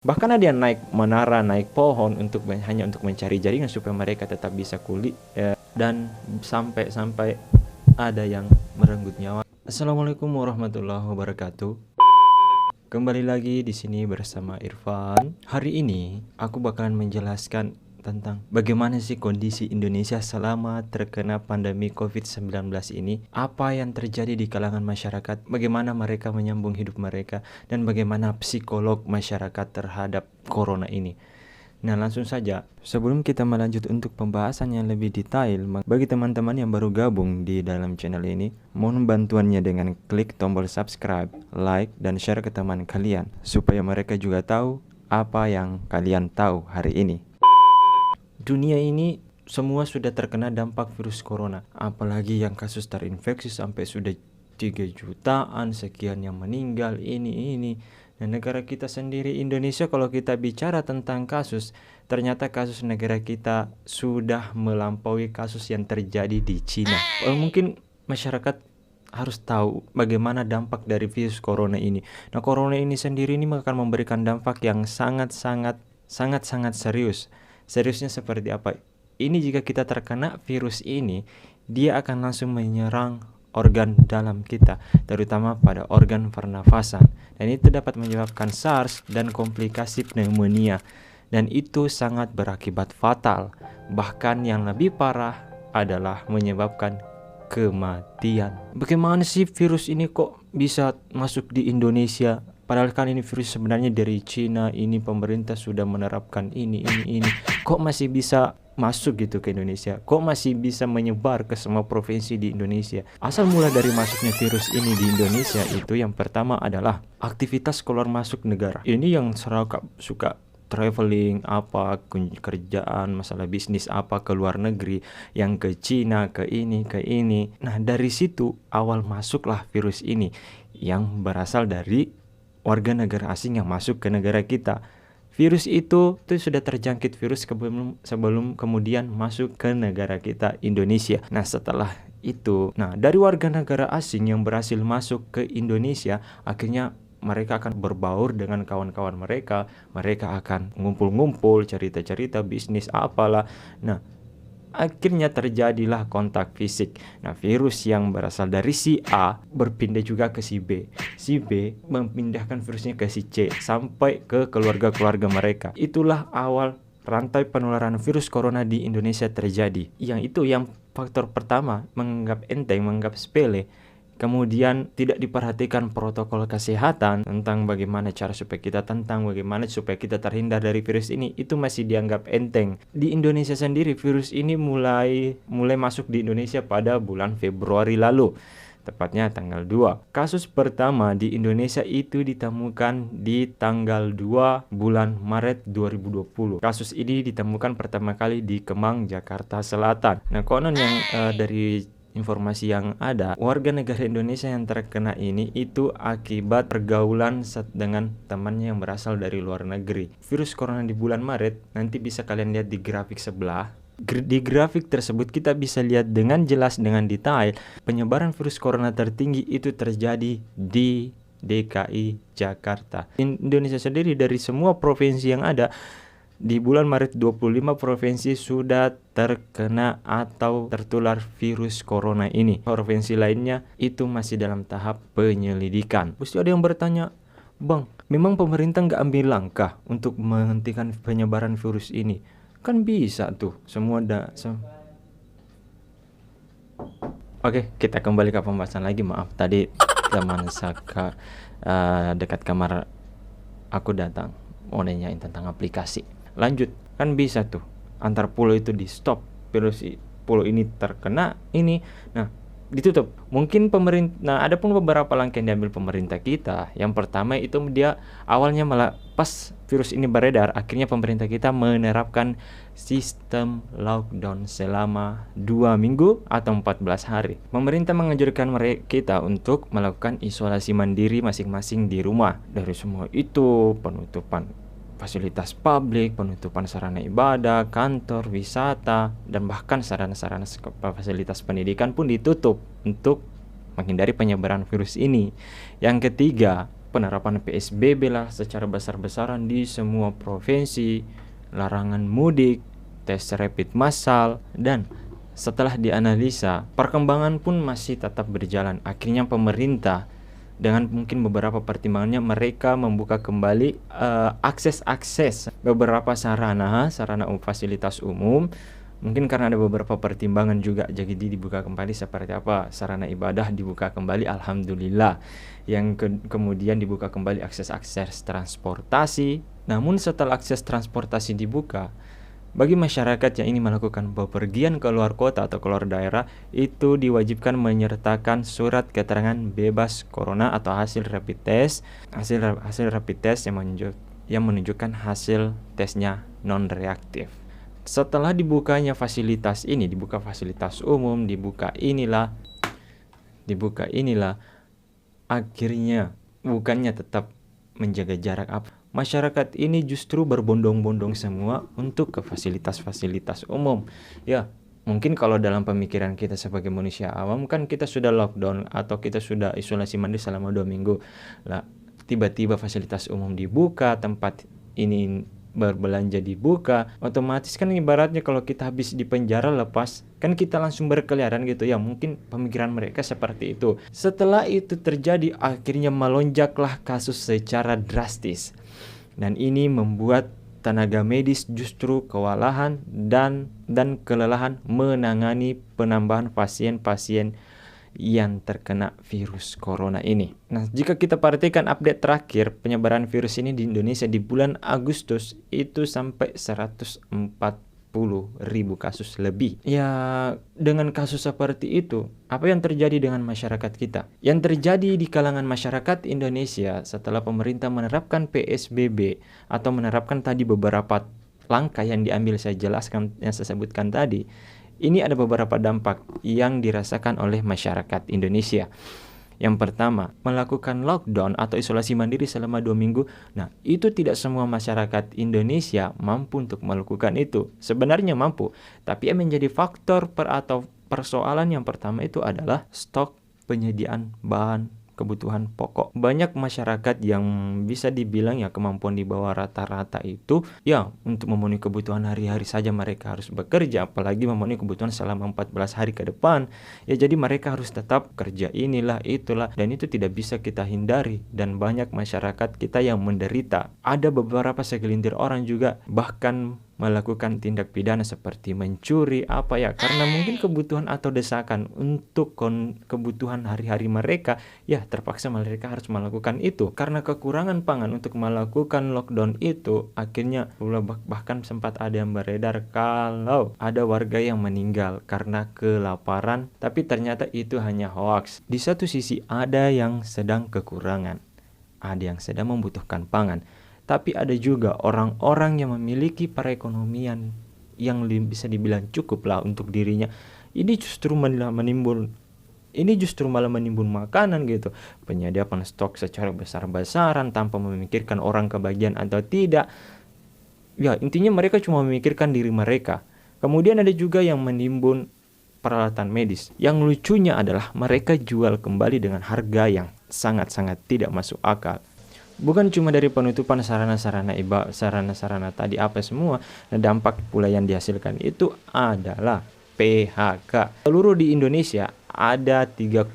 Bahkan ada yang naik menara, naik pohon hanya untuk mencari jaringan supaya mereka tetap bisa kuliah, dan sampai ada yang merenggut nyawa. Assalamualaikum warahmatullahi wabarakatuh. Kembali lagi di sini bersama Irfan. Hari ini aku bakalan menjelaskan tentang bagaimana sih kondisi Indonesia selama terkena pandemi COVID-19 ini, apa yang terjadi di kalangan masyarakat, bagaimana mereka menyambung hidup mereka, dan bagaimana psikolog masyarakat terhadap corona ini. Nah, langsung saja, sebelum kita melanjut untuk pembahasan yang lebih detail, bagi teman-teman yang baru gabung di dalam channel ini, mohon bantuannya dengan klik tombol subscribe, like, dan share ke teman kalian, supaya mereka juga tahu apa yang kalian tahu hari ini. Dunia ini semua sudah terkena dampak virus corona, apalagi yang kasus terinfeksi sampai sudah 3 jutaan, sekian yang meninggal, ini. Dan negara kita sendiri Indonesia, kalau kita bicara tentang kasus, ternyata kasus negara kita sudah melampaui kasus yang terjadi di Cina. Mungkin masyarakat harus tahu bagaimana dampak dari virus corona ini. Nah, corona ini sendiri ini akan memberikan dampak yang sangat-sangat serius. Seriusnya seperti apa? Ini jika kita terkena virus ini, dia akan langsung menyerang organ dalam kita, terutama pada organ pernafasan. Dan itu dapat menyebabkan SARS dan komplikasi pneumonia. Dan itu sangat berakibat fatal. Bahkan yang lebih parah adalah menyebabkan kematian. Bagaimana sih virus ini kok bisa masuk di Indonesia? Padahal kan ini virus sebenarnya dari Cina, ini pemerintah sudah menerapkan ini. Kok masih bisa masuk gitu ke Indonesia? Kok masih bisa menyebar ke semua provinsi di Indonesia? Asal mula dari masuknya virus ini di Indonesia itu yang pertama adalah aktivitas keluar masuk negara. Ini yang suka traveling, apa kerjaan, masalah bisnis apa ke luar negeri, yang ke Cina, ke ini. Nah, dari situ awal masuklah virus ini yang berasal dari warga negara asing yang masuk ke negara kita. Virus itu sudah terjangkit virus sebelum kemudian masuk ke negara kita Indonesia. Nah, setelah itu, dari warga negara asing yang berhasil masuk ke Indonesia, akhirnya mereka akan berbaur dengan kawan-kawan mereka. Mereka akan ngumpul-ngumpul, cerita-cerita bisnis apalah. Nah, akhirnya terjadilah kontak fisik. Nah, virus yang berasal dari si A berpindah juga ke si B. Si B memindahkan virusnya ke si C sampai ke keluarga-keluarga mereka. Itulah awal rantai penularan virus corona di Indonesia terjadi. Yang itu yang faktor pertama, menganggap enteng, menganggap sepele. Kemudian tidak diperhatikan protokol kesehatan tentang bagaimana cara supaya kita terhindar dari virus ini, itu masih dianggap enteng. Di Indonesia sendiri virus ini mulai masuk di Indonesia pada bulan Februari lalu, tepatnya tanggal 2. Kasus pertama di Indonesia itu ditemukan di tanggal 2 bulan Maret 2020. Kasus ini ditemukan pertama kali di Kemang, Jakarta Selatan. Nah, konon yang dari informasi yang ada, warga negara Indonesia yang terkena ini itu akibat pergaulan dengan temannya yang berasal dari luar negeri. Virus corona di bulan Maret, nanti bisa kalian lihat di grafik sebelah. Di grafik tersebut kita bisa lihat dengan jelas, dengan detail, penyebaran virus corona tertinggi itu terjadi di DKI Jakarta. Indonesia sendiri dari semua provinsi yang ada, di bulan Maret 25 provinsi sudah terkena atau tertular virus corona ini. Provinsi lainnya itu masih dalam tahap penyelidikan. Pasti ada yang bertanya, "Bang, memang pemerintah nggak ambil langkah untuk menghentikan penyebaran virus ini?" Kan bisa tuh, Oke, kita kembali ke pembahasan lagi. Maaf, tadi teman Saka dekat kamar aku datang mau nanyain tentang aplikasi. Lanjut, kan bisa tuh antar pulau itu di stop, virus pulau ini terkena ini, nah ditutup. Mungkin ada pun beberapa langkah yang diambil pemerintah kita. Yang pertama itu dia awalnya malah pas virus ini beredar, akhirnya pemerintah kita menerapkan sistem lockdown selama 2 minggu atau 14 hari. Pemerintah menganjurkan kita untuk melakukan isolasi mandiri masing-masing di rumah. Dari semua itu, penutupan fasilitas publik, penutupan sarana ibadah, kantor, wisata, dan bahkan sarana-sarana fasilitas pendidikan pun ditutup untuk menghindari penyebaran virus ini. Yang ketiga, penerapan PSBB lah secara besar-besaran di semua provinsi, larangan mudik, tes rapid massal, dan setelah dianalisa, perkembangan pun masih tetap berjalan. Akhirnya pemerintah dengan mungkin beberapa pertimbangannya, mereka membuka kembali akses beberapa sarana fasilitas umum. Mungkin karena ada beberapa pertimbangan juga, jadi dibuka kembali seperti apa, sarana ibadah dibuka kembali, alhamdulillah. Kemudian dibuka kembali akses transportasi. Namun setelah akses transportasi dibuka, bagi masyarakat yang ingin melakukan bepergian ke luar kota atau keluar daerah, itu diwajibkan menyertakan surat keterangan bebas corona atau hasil rapid test yang menunjukkan hasil tesnya non reaktif. Setelah dibukanya fasilitas ini, dibuka fasilitas umum, dibuka inilah, akhirnya bukannya tetap menjaga jarak masyarakat ini justru berbondong-bondong semua untuk ke fasilitas-fasilitas umum. Ya, mungkin kalau dalam pemikiran kita sebagai manusia awam kan kita sudah lockdown atau kita sudah isolasi mandiri selama 2 minggu. Lah, tiba-tiba fasilitas umum dibuka, tempat ini berbelanja dibuka, otomatis kan ibaratnya kalau kita habis di penjara lepas, kan kita langsung berkeliaran gitu ya. Mungkin pemikiran mereka seperti itu. Setelah itu terjadi, akhirnya melonjaklah kasus secara drastis. Dan ini membuat tenaga medis justru kewalahan dan kelelahan menangani penambahan pasien-pasien yang terkena virus corona ini. Nah, jika kita perhatikan update terakhir penyebaran virus ini di Indonesia di bulan Agustus itu sampai 140.000 kasus lebih. Ya, dengan kasus seperti itu, apa yang terjadi dengan masyarakat kita? Yang terjadi di kalangan masyarakat Indonesia setelah pemerintah menerapkan PSBB atau menerapkan tadi beberapa langkah yang diambil saya jelaskan, yang saya sebutkan tadi, ini ada beberapa dampak yang dirasakan oleh masyarakat Indonesia. Yang pertama, melakukan lockdown atau isolasi mandiri selama 2 minggu. Nah, itu tidak semua masyarakat Indonesia mampu untuk melakukan itu. Sebenarnya mampu, tapi yang menjadi faktor atau persoalan yang pertama itu adalah stok penyediaan bahan kebutuhan pokok. Banyak masyarakat yang bisa dibilang ya kemampuan di bawah rata-rata itu ya untuk memenuhi kebutuhan hari-hari saja mereka harus bekerja, apalagi memenuhi kebutuhan selama 14 hari ke depan. Ya jadi mereka harus tetap kerja inilah itulah, dan itu tidak bisa kita hindari, dan banyak masyarakat kita yang menderita. Ada beberapa segelintir orang juga bahkan melakukan tindak pidana seperti mencuri karena mungkin kebutuhan atau desakan untuk kebutuhan hari-hari mereka, ya terpaksa mereka harus melakukan itu. Karena kekurangan pangan untuk melakukan lockdown itu, akhirnya bahkan sempat ada yang beredar kalau ada warga yang meninggal karena kelaparan, tapi ternyata itu hanya hoaks. Di satu sisi ada yang sedang kekurangan, ada yang sedang membutuhkan pangan, tapi ada juga orang-orang yang memiliki perekonomian yang bisa dibilang cukup lah untuk dirinya. Ini justru malah menimbun makanan gitu. Penyediaan stok secara besar-besaran tanpa memikirkan orang kebagian atau tidak. Ya, intinya mereka cuma memikirkan diri mereka. Kemudian ada juga yang menimbun peralatan medis. Yang lucunya adalah mereka jual kembali dengan harga yang sangat-sangat tidak masuk akal. Bukan cuma dari penutupan sarana-sarana tadi semua, nah dampak pula yang dihasilkan itu adalah PHK. Seluruh di Indonesia ada 3,05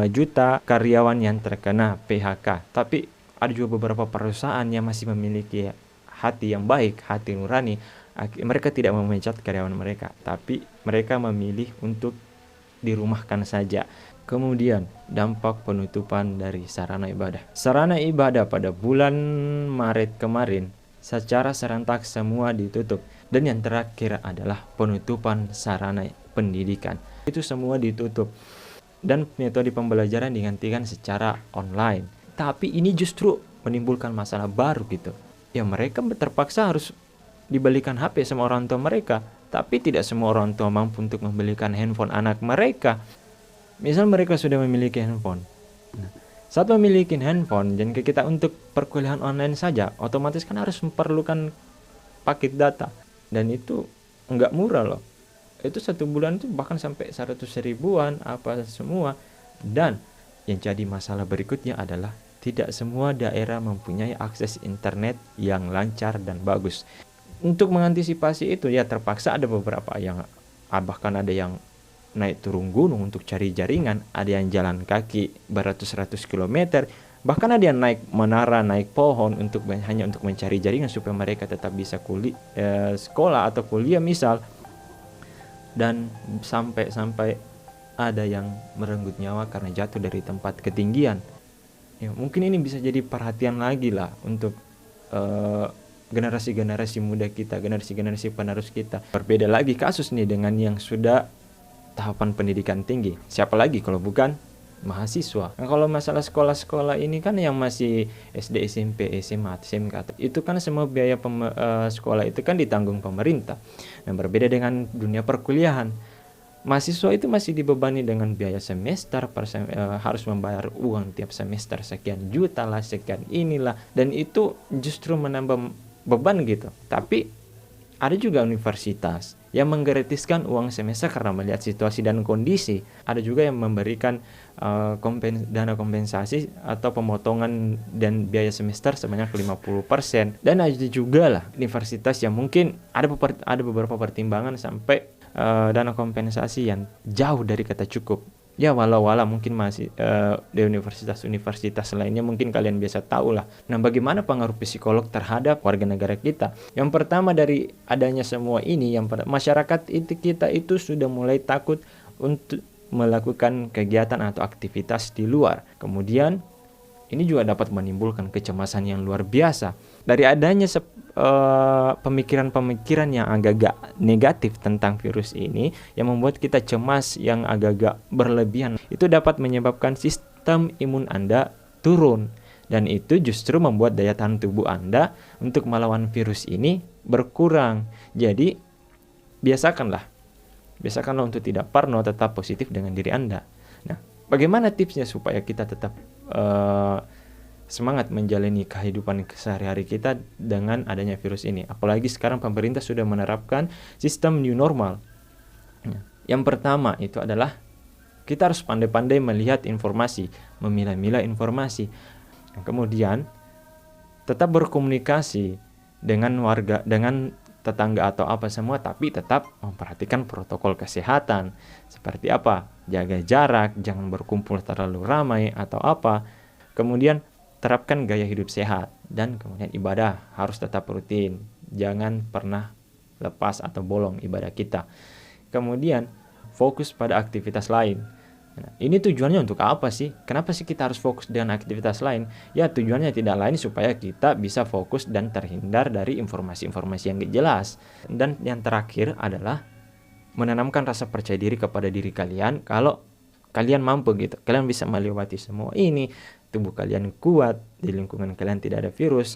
juta karyawan yang terkena PHK. Tapi ada juga beberapa perusahaan yang masih memiliki hati yang baik, hati nurani. Mereka tidak memecat karyawan mereka, tapi mereka memilih untuk dirumahkan saja. Kemudian dampak penutupan dari sarana ibadah. Sarana ibadah pada bulan Maret kemarin secara serentak semua ditutup. Dan yang terakhir adalah penutupan sarana pendidikan. Itu semua ditutup. Dan metode pembelajaran digantikan secara online. Tapi ini justru menimbulkan masalah baru gitu. Ya mereka terpaksa harus dibelikan HP sama orang tua mereka. Tapi tidak semua orang tua mampu untuk membelikan handphone anak mereka. Misal mereka sudah memiliki handphone. Nah, saat memiliki handphone, dan kita untuk perkuliahan online saja, otomatis kan harus memerlukan paket data. Dan itu enggak murah loh. Itu 1 bulan itu bahkan sampai 100 ribuan semua. Dan yang jadi masalah berikutnya adalah tidak semua daerah mempunyai akses internet yang lancar dan bagus. Untuk mengantisipasi itu ya terpaksa ada beberapa yang bahkan ada yang naik turun gunung untuk cari jaringan, ada yang jalan kaki beratus-ratus kilometer, bahkan ada yang naik menara, naik pohon hanya untuk mencari jaringan supaya mereka tetap bisa sekolah atau kuliah misal. Dan sampai ada yang merenggut nyawa karena jatuh dari tempat ketinggian. Ya, mungkin ini bisa jadi perhatian lagi lah untuk generasi-generasi muda kita, generasi-generasi penerus kita. Berbeda lagi kasus nih dengan yang sudah tahapan pendidikan tinggi. Siapa lagi kalau bukan mahasiswa. Nah, kalau masalah sekolah-sekolah ini kan yang masih SD, SMP, SMA, SMK, itu kan semua biaya sekolah itu kan ditanggung pemerintah. Nah, berbeda dengan dunia perkuliahan. Mahasiswa itu masih dibebani dengan biaya semester, harus membayar uang tiap semester sekian juta lah, sekian inilah, dan itu justru menambah beban gitu. Tapi ada juga universitas yang menggratiskan uang semester karena melihat situasi dan kondisi. Ada juga yang memberikan dana kompensasi atau pemotongan dan biaya semester sebanyak 50%. Dan ada juga lah universitas yang mungkin ada beberapa pertimbangan sampai dana kompensasi yang jauh dari kata cukup. Ya walau mungkin masih di universitas lainnya mungkin kalian biasa tahu lah. Nah, bagaimana pengaruh psikolog terhadap warga negara kita? Yang pertama dari adanya semua ini, masyarakat kita itu sudah mulai takut untuk melakukan kegiatan atau aktivitas di luar. Kemudian ini juga dapat menimbulkan kecemasan yang luar biasa. Dari adanya pemikiran-pemikiran yang agak-agak negatif tentang virus ini yang membuat kita cemas yang agak-agak berlebihan, itu dapat menyebabkan sistem imun Anda turun, dan itu justru membuat daya tahan tubuh Anda untuk melawan virus ini berkurang. Jadi biasakanlah untuk tidak parno, tetap positif dengan diri Anda. Nah, bagaimana tipsnya supaya kita tetap semangat menjalani kehidupan sehari-hari kita dengan adanya virus ini? Apalagi sekarang pemerintah sudah menerapkan sistem new normal. Yang pertama itu adalah kita harus pandai-pandai melihat informasi, memilah-milah informasi. Kemudian tetap berkomunikasi dengan warga, dengan tetangga atau apa semua, tapi tetap memperhatikan protokol kesehatan. Seperti apa? Jaga jarak, jangan berkumpul terlalu ramai atau apa. Kemudian terapkan gaya hidup sehat, dan kemudian ibadah harus tetap rutin. Jangan pernah lepas atau bolong ibadah kita. Kemudian fokus pada aktivitas lain. Nah, ini tujuannya untuk apa sih? Kenapa sih kita harus fokus dengan aktivitas lain? Ya, tujuannya tidak lain supaya kita bisa fokus dan terhindar dari informasi-informasi yang gak jelas. Dan yang terakhir adalah menanamkan rasa percaya diri kepada diri kalian kalau kalian mampu gitu. Kalian bisa melewati semua ini. Tubuh kalian kuat, di lingkungan kalian tidak ada virus.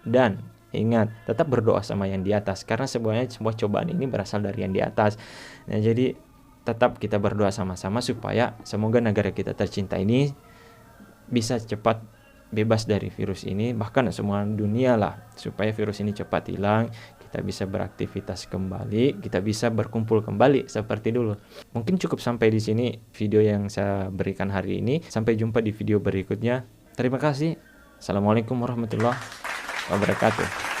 Dan ingat, tetap berdoa sama yang di atas, karena semuanya semua cobaan ini berasal dari yang di atas. Nah, jadi tetap kita berdoa sama-sama supaya semoga negara kita tercinta ini bisa cepat bebas dari virus ini, bahkan semua dunia lah, supaya virus ini cepat hilang, kita bisa beraktivitas kembali, kita bisa berkumpul kembali seperti dulu. Mungkin cukup sampai di sini video yang saya berikan hari ini. Sampai jumpa di video berikutnya. Terima kasih. Assalamualaikum warahmatullahi wabarakatuh.